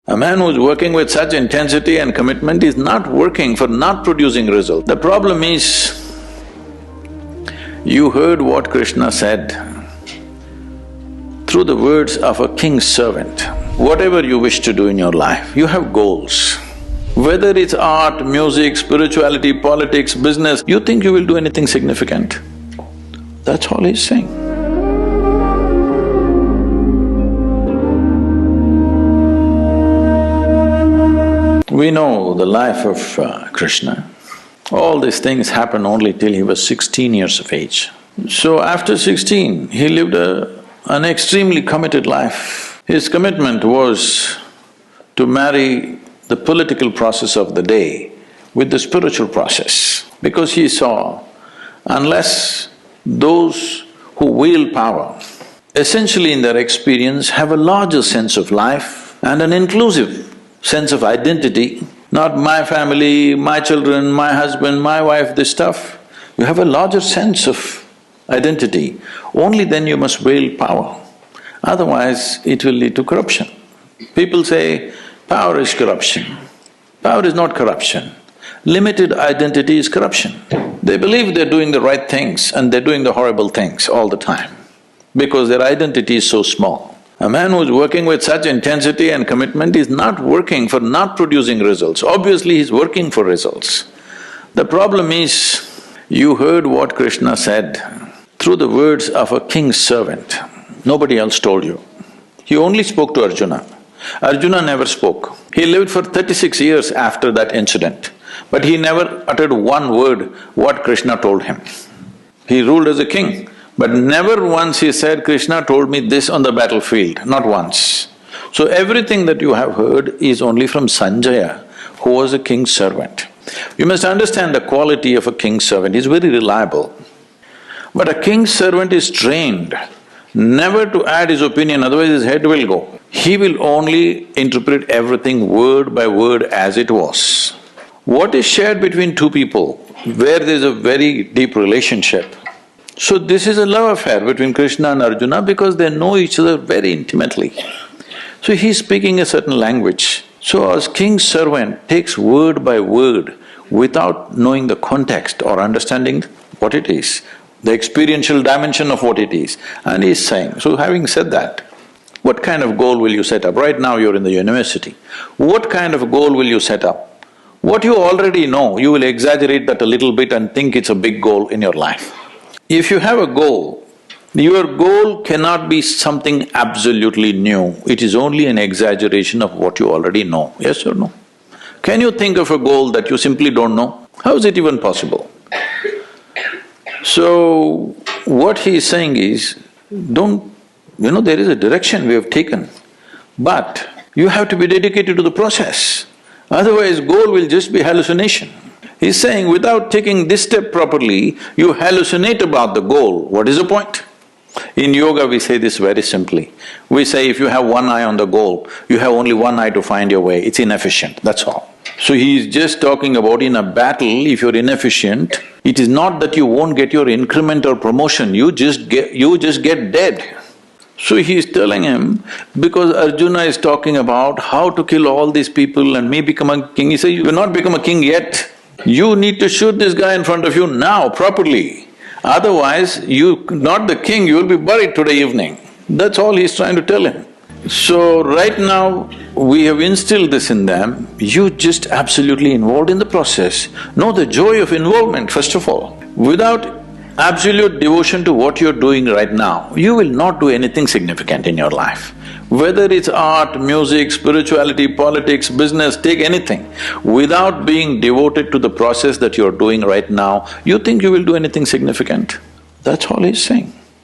A man who's working with such intensity and commitment is not working for not producing result. The problem is, you heard what Krishna said through the words of a king's servant. Whatever you wish to do in your life, you have goals. Whether it's art, music, spirituality, politics, business, you think you will do anything significant. That's all he's saying. We know the life of Krishna. All these things happened only till he was 16 years of age. So after 16, he lived an extremely committed life. His commitment was to marry the political process of the day with the spiritual process, because he saw unless those who wield power, essentially in their experience, have a larger sense of life and an inclusive sense of identity, not my family, my children, my husband, my wife, this stuff. You have a larger sense of identity, only then you must wield power. Otherwise, it will lead to corruption. People say, power is corruption. Power is not corruption. Limited identity is corruption. They believe they're doing the right things and they're doing the horrible things all the time because their identity is so small. A man who's working with such intensity and commitment is not working for not producing results. Obviously, he's working for results. The problem is, you heard what Krishna said through the words of a king's servant. Nobody else told you. He only spoke to Arjuna. Arjuna never spoke. He lived for 36 years after that incident, but he never uttered one word what Krishna told him. He ruled as a king, but never once he said, Krishna told me this on the battlefield, not once. So everything that you have heard is only from Sanjaya, who was a king's servant. You must understand the quality of a king's servant, he's very reliable. But a king's servant is trained never to add his opinion, otherwise his head will go. He will only interpret everything word by word as it was. What is shared between two people, where there is a very deep relationship, so this is a love affair between Krishna and Arjuna because they know each other very intimately. So he's speaking a certain language. So as king's servant takes word by word without knowing the context or understanding what it is, the experiential dimension of what it is, and he's saying, so having said that, what kind of goal will you set up? Right now you're in the university. What kind of goal will you set up? What you already know, you will exaggerate that a little bit and think it's a big goal in your life. If you have a goal, your goal cannot be something absolutely new, it is only an exaggeration of what you already know, yes or no? Can you think of a goal that you simply don't know? How is it even possible? So, what he is saying is, there is a direction we have taken, but you have to be dedicated to the process, otherwise goal will just be hallucination. He's saying, without taking this step properly, you hallucinate about the goal, what is the point? In yoga we say this very simply. We say if you have one eye on the goal, you have only one eye to find your way, it's inefficient, that's all. So he's just talking about in a battle, if you're inefficient, it is not that you won't get your increment or promotion, you just get dead. So he's telling him, because Arjuna is talking about how to kill all these people and me become a king, he says, you will not become a king yet. You need to shoot this guy in front of you now, properly. Otherwise, not the king, you will be buried today evening. That's all he's trying to tell him. So right now, we have instilled this in them, you just absolutely involved in the process. Know the joy of involvement, first of all. Without absolute devotion to what you're doing right now, you will not do anything significant in your life. Whether it's art, music, spirituality, politics, business, take anything. Without being devoted to the process that you're doing right now, you think you will do anything significant? That's all he's saying.